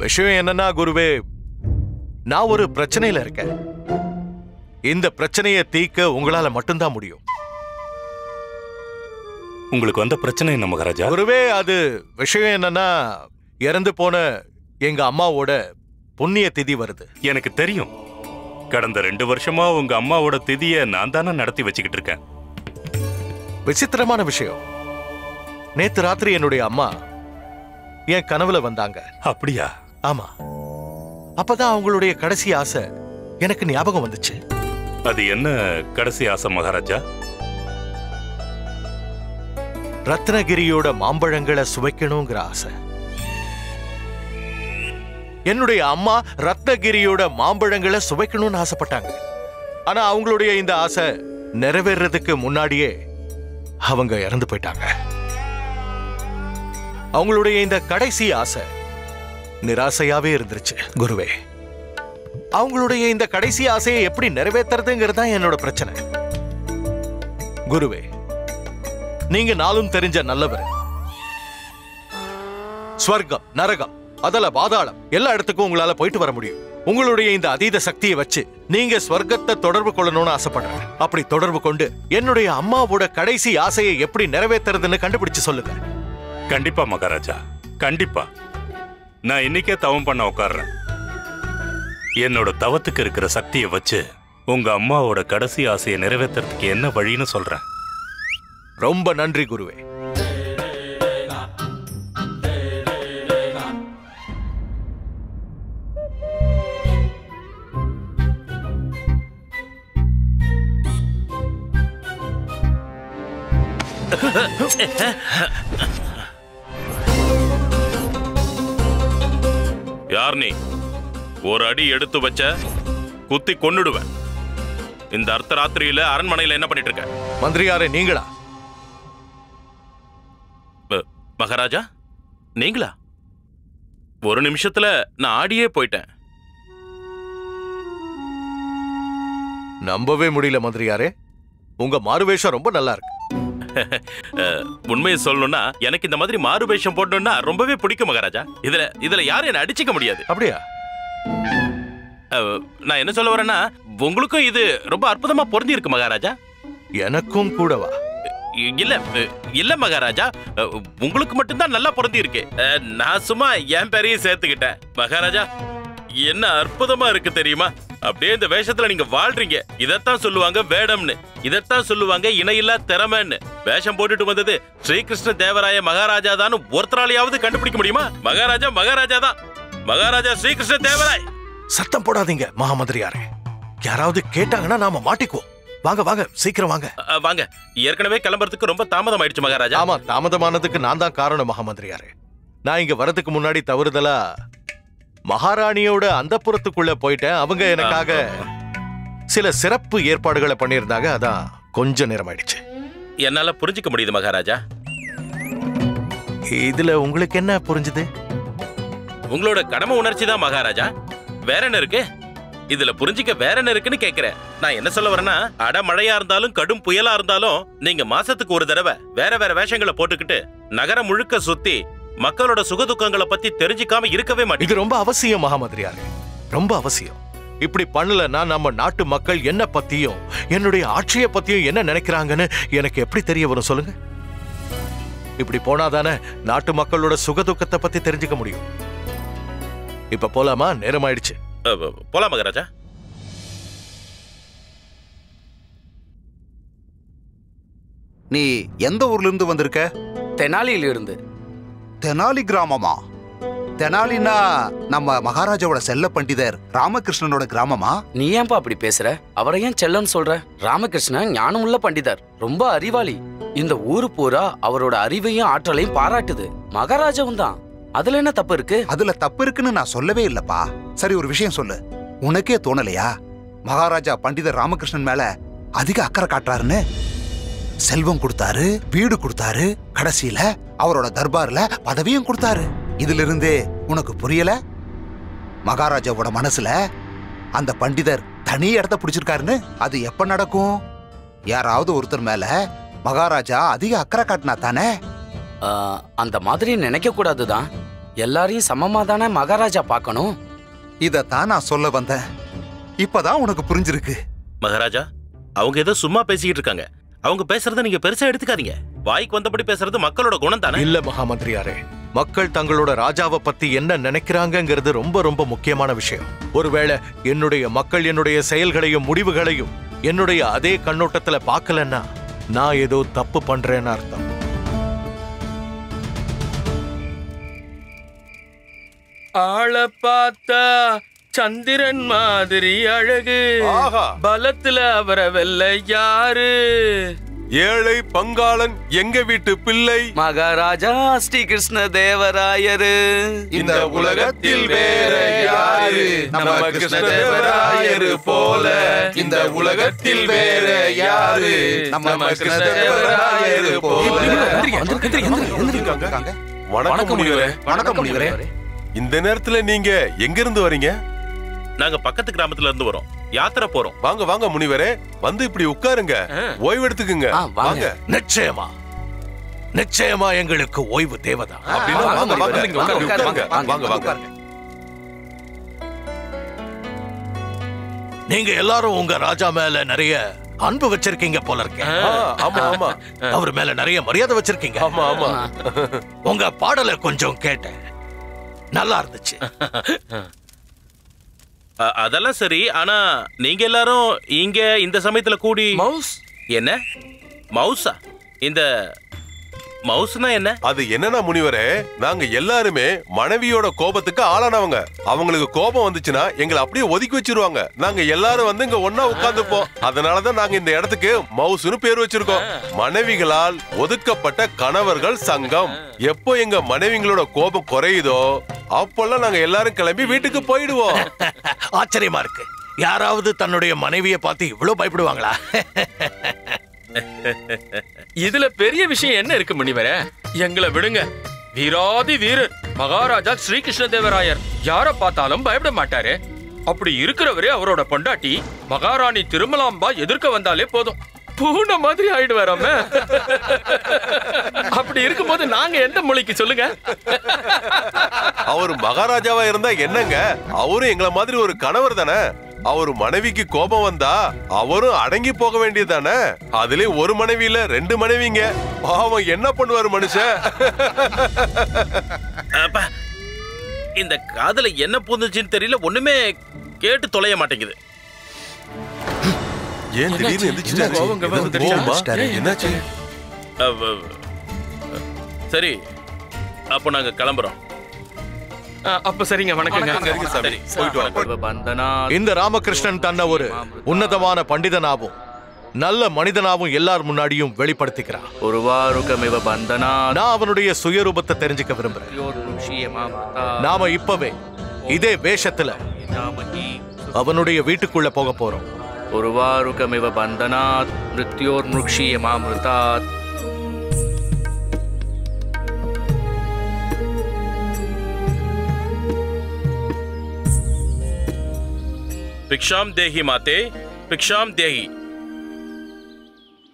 விஷயம் என்னன்னா குருவே, நான் ஒரு பிரச்சனையில இருக்கேன். இந்த பிரச்சனையை தீர்க்க உங்களால மட்டும்தான் முடியும். உங்களுக்கு வந்த பிரச்சனை என்ன மகாராஜா? குருவே, அது விஷயம் என்னன்னா, இறந்து போன எங்க அம்மாவோட புண்ணிய திதி வருது. எனக்கு தெரியும். கடந்த 2 வருஷமா உங்க அம்மாவோட திதியை நான் தானே நடத்தி வச்சுக்கிட்டு இருக்கேன். விசித்திரமான விஷயம், நேத்து ராத்திரி என்னுடைய அம்மா என் கனவுல வந்தாங்க. அப்படியா? ஆமா. அப்பதான் அவங்களுடைய கடைசி ஆசை எனக்கு ஞாபகம் வந்துச்சு. அது என்ன கடைசி ஆசை மகாராஜா? ரத்னகிரியோட மாம்பழங்களை சுவைக்கணுங்கிற ஆசை. என்னுடைய அம்மா ரத்னகிரியோட மாம்பழங்களை சுவைக்கணும்னு ஆசைப்பட்டாங்க. ஆனா அவங்களுடைய இந்த ஆசை நிறைவேறதுக்கு முன்னாடியே அவங்க இறந்து போயிட்டாங்க. அவங்களுடைய இந்த கடைசி ஆசை நிராசையாவே இருந்துருச்சு குருவே. அவங்களுடைய இந்த கடைசி ஆசையை எப்படி நிறைவேற்றுறதுங்கிறது தான் என்னோட பிரச்சனை. குருவே, நீங்க நாளும் தெரிஞ்ச நல்லவர். ஸ்வர்க்கம், நரகம், அதல பாதாளம் எல்லா இடத்துக்கும் உங்களால போயிட்டு வர முடியும். உங்களுடைய இந்த அதீத சக்தியை வச்சு நீங்க ஸ்வர்க்கத்தை தொடர்பு கொள்ளணும்னு ஆசைப்படுறேன். அப்படி தொடர்பு கொண்டு என்னுடைய அம்மாவோட கடைசி ஆசையை எப்படி நிறைவேற்றுறதுன்னு கண்டுபிடிச்சு சொல்லுங்க. கண்டிப்பா மகாராஜா, கண்டிப்பா. நான் இன்னைக்கே தவம் பண்ண உட்கார்றேன். என்னோட தவத்துக்கு இருக்கிற சக்தியை வச்சு உங்க அம்மாவோட கடைசி ஆசையை நிறைவேற்றுறதுக்கு என்ன வழின்னு சொல்றேன். ரொம்ப நன்றி குருவே. யார் நீ? ஒரு அடி எடுத்து வச்ச குத்தி கொன்னுடுவேன். இந்த அர்த்தராத்திரியில அரண்மனையில என்ன பண்ணிட்டு இருக்க? மந்திரியாரே, நீங்களா? மகாராஜா, நீங்களா? ஒரு நிமிஷத்துல நான் ஆடியே போயிட்டேன். நம்பவே முடியல மந்திரியாரே, உங்க மாறுவேஷம் ரொம்ப நல்லா இருக்கு. உண்மையை சொல்லணும்னா எனக்கு இந்த மாதிரி மாறுவேஷம் போடணும்னா ரொம்பவே பிடிக்கும் மகாராஜா. இதுல யாரும் என்ன அடிச்சுக்க முடியாது. அப்படியா? நான் என்ன சொல்ல வரேன்னா, உங்களுக்கும் இது ரொம்ப அற்புதமா பொருந்தி இருக்கு மகாராஜா. எனக்கும் கூடவா? இல்ல மகாராஜா, உங்களுக்கு மட்டும்தான் நல்லா பொருந்தி இருக்கு. நான் சும்மா என் பேரையும் சேர்த்துக்கிட்டேன். மகாராஜா, என்ன அற்புதமா இருக்கு தெரியுமா? அப்படியே இந்த வேஷத்துல நீங்க வாழ்றீங்க. இதத்தான் சொல்லுவாங்க வேடம்னு, இதத்தான் சொல்லுவாங்க இணையில்லா திறமைன்னு. வேஷம் போட்டுட்டு வந்தது ஸ்ரீகிருஷ்ண தேவராய மகாராஜா தான் ஒருத்தராலையாவது கண்டுபிடிக்க முடியுமா? மகாராஜா மகாராஜா தான், மகாராஜா ஸ்ரீகிருஷ்ண தேவராய். சத்தம் போடாதீங்க மகாமந்திரியாரே, யாராவது கேட்டாங்கன்னா நாம மாட்டிக்குவோம். வாங்க வாங்க, சீக்கிரம் வாங்க. வாங்க, ஏற்கனவே கிளம்புறதுக்கு ரொம்ப தாமதம் ஆயிடுச்சு மகாராஜா. ஆமா, தாமதமானதுக்கு நான் தான் காரணம் மகாமந்திரியாரே. நான் இங்க வரதுக்கு முன்னாடி தவறுதலா மகாராணியோட அந்தப்புறத்துக்குள்ள போயிட்டேன். அவங்க எனக்காக சில சிறப்பு ஏற்பாடுகளை பண்ணியிருந்தாங்க. அதான் கொஞ்ச நேரம் ஆயிடுச்சு. என்னால புரிஞ்சுக்க முடியுது மகாராஜா. இதுல உங்களுக்கு என்ன புரிஞ்சுது? உங்களோட கடமை உணர்ச்சி தான் மகாராஜா, வேற என்ன இருக்கு? இதுல புரிஞ்சுக்க வேற என்ன இருக்குன்னு கேக்குறேன். நான் என்ன சொல்ல வரேன்னா, அடமழையா இருந்தாலும் கடும் புயலா இருந்தாலும் நீங்க மாசத்துக்கு ஒரு தடவை வேற வேற வேஷங்களை போட்டுக்கிட்டு நகரம் முழுக்க சுத்தி மக்களோட சுகதுக்கங்களை பத்தி தெரிஞ்சுக்காம இருக்கவே மாட்டேன். இது ரொம்ப அவசியம் மகாமந்திரியாரே, ரொம்ப அவசியம். இப்படி பண்ணலன்னா நம்ம நாட்டு மக்கள் என்ன பத்தியும் என்னுடைய ஆட்சியை பத்தியும் என்ன நினைக்கிறாங்கன்னு எனக்கு எப்படி தெரிய வரும் சொல்லுங்க? இப்படி போனாதானே நாட்டு மக்களோட சுகதுக்கத்தை பத்தி தெரிஞ்சுக்க முடியும். இப்ப போலாமா? நேரம் ஆயிடுச்சு. போலாம் மகாராஜா. நீ எந்த ஊர்ல இருந்து வந்திருக்க? தெனாலியில இருந்து. தெனாலி கிராமமா? தெனாலினா நம்ம மகாராஜாவோட செல்ல பண்டிதர் ராமகிருஷ்ணனோட கிராமமா? நீ ஏன்பா அப்படி பேசுற? அவரை ஏன் செல்லன்னு சொல்ற? ராமகிருஷ்ணன் ஞானமுள்ள பண்டிதர், ரொம்ப அறிவாளி. இந்த ஊரு பூரா அவரோட அறிவையும் ஆற்றலையும் பாராட்டுது. மகாராஜாவும் தான். அதுல என்ன தப்பு இருக்கு? அதுல தப்பு இருக்குன்னு நான் சொல்லவே இல்லப்பா. சரி, ஒரு விஷயம் சொல்லு. உனக்கே தோணலையா மகாராஜா பண்டிதர் ராமகிருஷ்ணன் மேல அதிக அக்கறை காட்டுறாருன்னு? செல்வம் கொடுத்தாரு, வீடு கொடுத்தாரு, கடைசியில அவரோட தர்பார்ல பதவியும் கொடுத்தாரு. இதுல இருந்து உனக்கு புரியல? மகாராஜாவோட மனசுல அந்த பண்டிதர் தனி இடத்த பிடிச்சிருக்காருன்னு. அது எப்ப நடக்கும்? யாராவது ஒருத்தர் மேல மகாராஜா அதிக அக்கறை காட்டினா தானே. அந்த மாதிரி நினைக்க கூடாதுதான். எல்லாரையும் சமமா தானே மகாராஜா பார்க்கணும். இதத்தான் நான் சொல்ல வந்தேன். இப்பதான் உனக்கு புரிஞ்சிருக்கு. மகாராஜா, அவங்க ஏதோ சும்மா பேசிக்கிட்டு இருக்காங்க. அவங்க பேசுறத நீங்க பெருசா எடுத்துக்காதீங்க. வாய்க்கு வந்தபடி பேசுறது மக்களோட குணம் தானே. இல்ல மகாமந்திரியாரே, மக்கள் தங்களோட ராஜாவை பத்தி என்ன நினைக்கிறாங்கங்கிறது ரொம்ப ரொம்ப முக்கியமான விஷயம். ஒருவேளை என்னுடைய மக்கள் என்னுடைய செயல்களையும் முடிவுகளையும் என்னுடைய அதே கண்ணோட்டத்துல பார்க்கலன்னா நான் ஏதோ தப்பு பண்றேன்னு அர்த்தம். ஆள பார்த்தா சந்திரன் மாதிரி அழகு, பலத்துல அவரை வெல்ல யாரு? ஏழை பங்காளன் எங்க வீட்டு பிள்ளை மகாராஜா ஸ்ரீ கிருஷ்ண தேவராயரு. இந்த உலகத்தில் வேற யாரு நம்ம கிருஷ்ணதேவராயரு போல? இந்த உலகத்தில் வேற யாரு நம்ம கிருஷ்ணதேவராயரு போல? வணக்கம் முனிவரே. வணக்கம் முனிவரே. இந்த நேரத்துல நீங்க எங்க இருந்து வரீங்க? நாங்க பக்கத்து கிராமத்துல இருந்து வரோம். யாத்திரை போறோம். வாங்க வாங்க முனிவரே, வந்து இப்படி உட்காருங்க, ஓய்வு எடுத்துக்குங்க. வாங்க. நிச்சயமா நிச்சயமா எங்களுக்கு ஓய்வு தேவைதான். அப்படின்னா வாங்க வாங்க உட்காருங்க. வாங்க வாங்க. நீங்க எல்லாரும் உங்க ராஜா மேல நிறைய அன்பு வச்சிருக்கீங்க போல இருக்கு. ஆமா ஆமா. அவர் மேல நிறைய மரியாதை வச்சிருக்கீங்க. ஆமா ஆமா. உங்க பாடலை கொஞ்சம் கேட்டேன், நல்லா இருந்துச்சு. அதெல்லாம் சரி. ஆனா நீங்க எல்லாரும் இங்க இந்த சமயத்துல கூடி மவுஸ் என்ன மவுஸா? இந்த மவுஸ்னா என்ன? அது என்னன்னா முனிவரே, நாங்க எல்லாருமே மனைவியோட கோபத்துக்கு ஆளானவங்க. அவங்களுக்கு கோபம் வந்துச்சுன்னா எங்களை அப்படியே ஒதுக்கி வச்சிருவாங்க. நாங்க எல்லாரும் வந்து இங்க ஒன்னா உட்கார்ந்துப்போம். அதனாலதான் நாங்க இந்த இடத்துக்கு மவுஸ்னு பேர் வச்சிருக்கோம். மனைவிகளால் ஒதுக்கப்பட்ட கணவர்கள் சங்கம். எப்போ எங்க மனைவிங்களோட கோபம் குறையுதோ அப்பெல்லாம் நாங்க எல்லாரும் கிளம்பி வீட்டுக்கு போயிடுவோம். ஆச்சரியமா இருக்கு. யாராவது தன்னுடைய மனைவியை பார்த்து இவ்வளவு பயப்படுவாங்களா? இதுல பெரிய விஷயம் என்ன இருக்கு முனிவரே? எங்களை விடுங்க. வீராதி வீரர் மகாராஜா ஸ்ரீ கிருஷ்ண தேவராயர் யார பார்த்தாலும் பயப்பட மாட்டாரு. அப்படி இருக்கிறவரே அவரோட பொண்டாட்டி மகாராணி திருமலாம்பா எதிர்க்க வந்தாலே போதும் பூனை மாதிரி ஆயிடுவாராம. அப்படி இருக்கும்போது நாங்க எந்த மொழிக்கு சொல்லுங்க? அவரு மகாராஜாவா இருந்தா என்னங்க, அவரும் எங்களை மாதிரி ஒரு கணவர் தானே. அவரு மனைவிக்கு கோபம் வந்தா அவரும் அடங்கி போக வேண்டியதானே. அதுல ஒரு மனைவி இல்ல 2 மனைவிங்க. பாவம் என்ன பண்ணுவாரு மனுஷன்? அப்பா, இந்த காதுல என்ன பூந்துச்சுன்னு தெரியல, ஒண்ணுமே கேட்டு தொலைய மாட்டேங்குது. ஏன் திடீர்னு எந்திரிச்சிட்டாரு? என்னாச்சு? சரி, அப்போ நாங்க கிளம்புறோம். அப்ப சரிங்க, வணக்கங்க. சரி, போயிட்டு வாங்க. இந்த ராமகிருஷ்ணன் தன்னை ஒரு உன்னதமான பண்டிதனாவும் நல்ல மனிதனாவும் எல்லார் முன்னாடியும் வெளிப்படுத்திக்கிறான். நான் அவனுடைய சுயரூபத்தை தெரிஞ்சுக்க விரும்புறேன். நாம இப்பவே இதே வேஷத்துல அவனுடைய வீட்டுக்குள்ள போக போறோம். உருவாருகமிவ பந்தனாத் மிருத்யோர் முக்ஷியமாமிருதாத். பிக்ஷாம் தேஹி மாதே, பிக்ஷாம் தேஹி.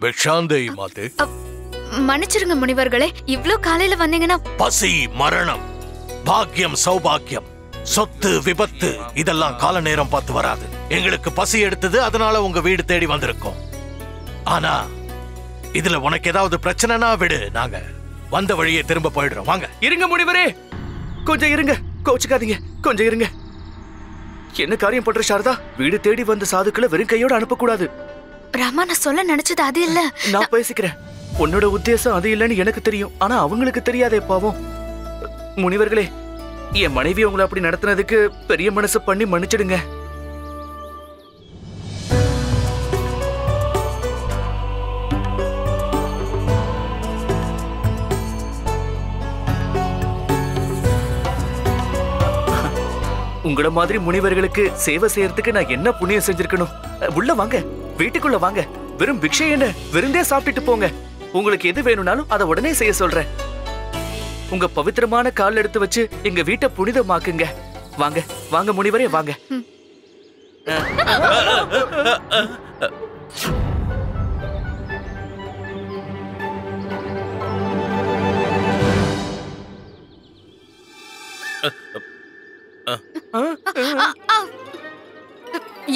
பிக்ஷாந்தேயி மாதே. மன்னிச்சிருங்க முனிவர்களே, இவ்ளோ காலையில வந்தீங்கன்னா பசி, மரணம், பாக்கியம், சௌபாக்கியம், சொத்து, விபத்து இதெல்லாம் கால நேரம் பார்த்து வராது. எங்களுக்கு பசி எடுத்தது, அதனால உங்க வீடு தேடி வந்திருக்கோம். ஆனா இதுல உனக்கு ஏதாவது பிரச்சனைனா விடு, நாங்க வந்த வழியே திரும்ப போயிடுறோம். வாங்க. இருங்க முனிவரே, கொஞ்சம் இருங்க, கோச்சுக்காதீங்க, கொஞ்சம் இருங்க. என்ன காரியம் பண்ற சாரதா? வீடு தேடி வந்த சாதுக்களை வெறும் கையோட அனுப்பக்கூடாது. ராமா, நான் சொல்ல நினைச்சது அது இல்ல. நான் பேசிக்கிறேன். உன்னோட உத்தேசம் அது இல்லைன்னு எனக்கு தெரியும், ஆனா அவங்களுக்கு தெரியாதே பாவம். முனிவர்களே, என் மனைவி உங்களை அப்படி நடத்தினதுக்கு பெரிய மனசு பண்ணி மன்னிச்சிடுங்க. உங்கள மாதிரி முனிவர்களுக்கு சேவை செய்யறதுக்கு நான் என்ன புண்ணியம் செஞ்சிருக்கணும்? உள்ள வாங்க, வீட்டுக்குள்ள வாங்க. வெறும் பிக்ஷை என்ன, விருந்தே சாப்பிட்டுட்டு போங்க. உங்களுக்கு எது வேணும்னாலும் அதை உடனே செய்ய சொல்றேன். உங்க பவித்திரமான கால் எடுத்து வச்சு எங்க வீட்டை புனிதமாக்குங்க. வாங்க வாங்க முனிவரே, வாங்க.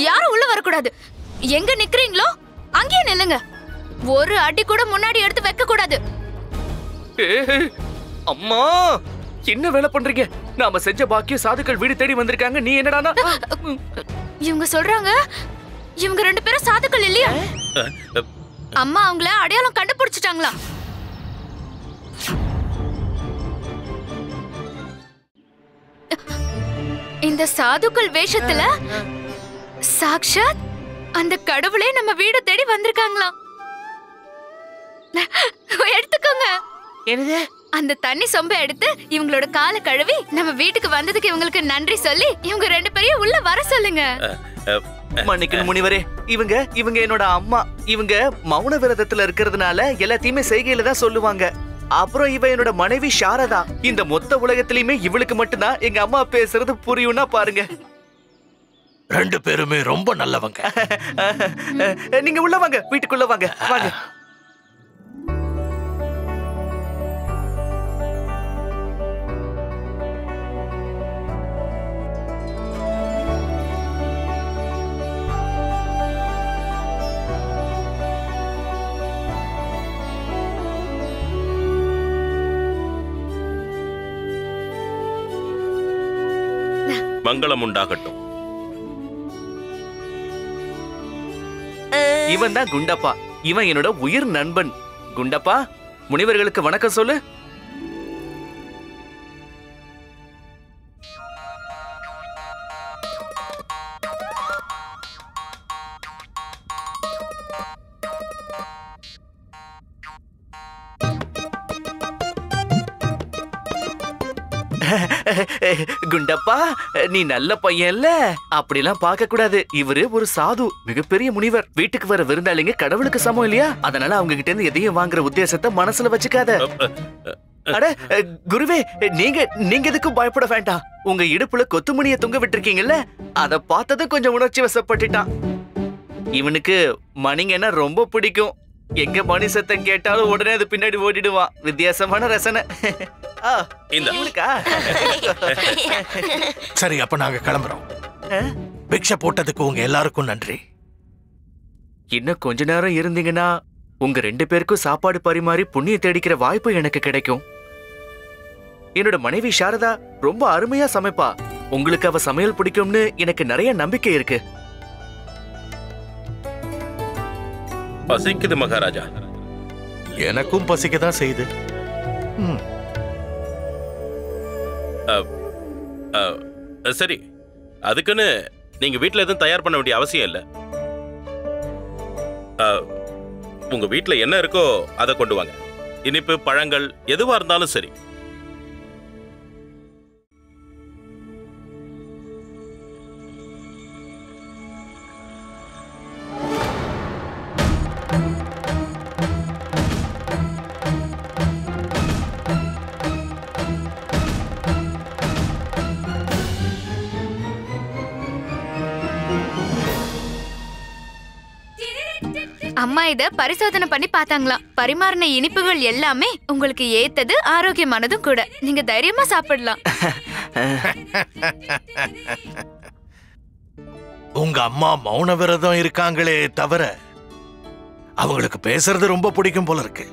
யாரும் உள்ள வரக்கூடாது. எங்க நிக்கிறீங்களோ அங்கேயே நில்லுங்க. ஒரு அடி கூட முன்னாடி எடுத்து வைக்க கூடாது. அம்மா, என்ன வேலை பண்றீங்க? நாம செஞ்ச பாக்கிய சாதுக்கள் வீடு தேடி வந்திருக்காங்க. நீ என்னடானா? இவங்க சொல்றாங்க இவங்க 2 பேரும் சாதுக்கள் இல்லையா? அம்மா அவங்கள அடையாளம் கண்டுபிடிச்சிட்டாங்களா? இந்த சாதுக்கள் வேஷத்துல சாக்ஷாத் அந்த கடவுளே நம்ம வீடு தேடி வந்திருக்காங்களா? எடுத்துக்கோங்க. என்னது? அந்த தண்ணி சொம்ப எடுத்து இவங்களோட காலை கழுவி நம்ம வீட்டுக்கு வந்ததுக்கு இவங்களுக்கு நன்றி சொல்லி இவங்க 2 பேரையும் உள்ள வர சொல்லுங்க. மன்னிக்கணும் முனிவரே, இவங்க என்னோட அம்மா. இவங்க மௌன விரதத்துல இருக்கிறதுனால எல்லாத்தையுமே செய்கையில தான் சொல்லுவாங்க. அப்புறம் இவ என்னோட மனைவி சாரதா. இந்த மொத்த உலகத்திலயுமே இவளுக்கு மட்டும்தான் எங்க அம்மா பேசுறது புரியும்னா பாருங்க. 2 பேருமே ரொம்ப நல்லவங்க. நீங்க உள்ள வாங்க, வீட்டுக்குள்ள வாங்க வாங்க. மங்களம் உண்டாகட்டும். இவன் தான் குண்டப்பா. இவன் என்னோட உயிர் நண்பன். குண்டப்பா, முனிவர்களுக்கு வணக்கம் சொல்லு. குண்டப்பா, நீ நல்ல பையன்ல. அப்படிலாம் பார்க்க கூடாது. இவரு ஒரு சாது, மிகப்பெரிய முனிவர். வீட்டுக்கு வர விருந்தாளிங்க கடவுளுக்கு சமம் இல்லையா? அதனால அவங்க கிட்ட இருந்து எதையும் வாங்குற உத்தேசத்தை மனசுல வச்சுக்காத. அட குருவே, நீங்க எதுக்கும் பயப்பட வேண்டாம். உங்க இடுப்புல கொத்துமணியை தொங்க விட்டுருக்கீங்கல்ல, அத பார்த்ததும் கொஞ்சம் உணர்ச்சி வசப்பட்டுட்டான். இவனுக்கு மணிங்கன்னா ரொம்ப பிடிக்கும். எங்க மணி சத்தம் கேட்டாலும் உடனே அது பின்னாடி ஓடிடுவான். வித்தியாசமான ரசனை. சரி, அப்ப நாங்க கிளம்புறோம். பிக்ஷை போட்டதுக்கு உங்க எல்லாருக்கும் நன்றி. இன்னும் கொஞ்ச நேரம் இருந்தீங்கன்னா உங்க 2 பேருக்கும் சாப்பாடு பரிமாறி புண்ணிய தேடிக்கிற வாய்ப்பு எனக்கு கிடைக்கும். என்னோட மனைவி சாரதா ரொம்ப அருமையா சமைப்பா. உங்களுக்கு அவ சமையல் பிடிக்கும்னு எனக்கு நிறைய நம்பிக்கை இருக்கு. பசிக்குது மகாராஜா. எனக்கும் பசிக்கதான் செய்யுது. சரி, அதுக்குன்னு நீங்க வீட்டுல எதுவும் தயார் பண்ண வேண்டிய அவசியம் இல்ல. உங்க வீட்டுல என்ன இருக்கோ அதை கொண்டு வாங்க. இனிப்பு, பழங்கள் எதுவா இருந்தாலும் சரி. அம்மா இத பரிசோதனை பண்ணி பார்த்தாங்களாம். பரிமாறின இனிப்புகள் எல்லாமே உங்களுக்கு ஏத்தது, ஆரோக்கியமானதும் கூட. நீங்க தைரியமா சாப்பிடலாம். உங்க அம்மா மௌன விரதம் இருக்காங்களே தவிர அவங்களுக்கு பேசுறது ரொம்ப பிடிக்கும் போல இருக்கு.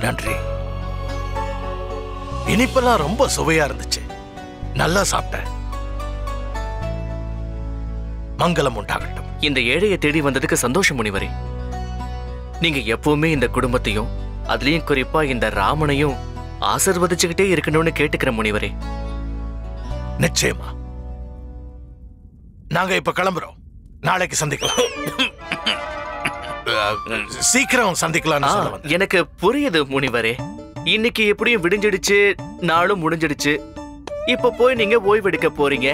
நன்றி. இனிப்பெல்லாம் ரொம்ப சுவையா இருந்துச்சு. நல்லா சாப்பிட்டேன். மங்களம் உண்டாகட்டும். இந்த ஏழையை தேடி வந்ததுக்கு சந்தோஷம் முனிவரே. நீங்க எப்பவுமே இந்த குடும்பத்தையும் அதுலயும் குறிப்பா இந்த ராமனையும் ஆசீர்வதிச்சுக்கிட்டே இருக்கணும்னு கேட்டுக்கிற முனிவரே. நிச்சயமா. நாங்க இப்ப கிளம்புறோம். நாளைக்கு சந்திக்கலாம். சீக்கிரம் சந்திக்கலாம். எனக்கு புரியுது முனிவரே. இன்னைக்கு எப்படியும் விடிஞ்சிடுச்சு, நாளும் முடிஞ்சிடுச்சு. இப்ப போய் நீங்க ஓய்வெடுக்க போறீங்க.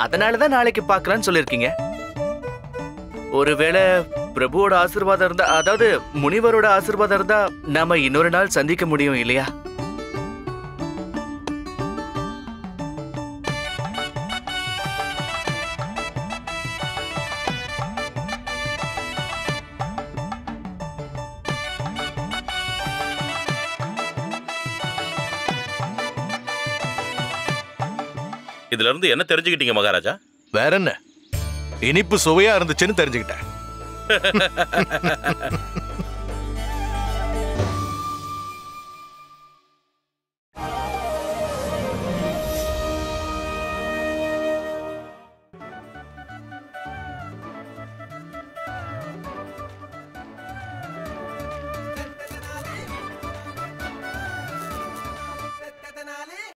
அதனாலதான் நாளைக்கு பார்க்கலாம்னு சொல்லிருக்கீங்க. ஒருவேளை பிரபுவோட ஆசீர்வாதம் இருந்தா, அதாவது முனிவரோட ஆசீர்வாதம் இருந்தா நாம இன்னொரு நாள் சந்திக்க முடியும் இல்லையா? இதுல இருந்து என்ன தெரிஞ்சுக்கிட்டீங்க மகாராஜா? வேற என்ன, இனிப்பு சுவையா இருந்துச்சுன்னு தெரிஞ்சுக்கிட்டேன்.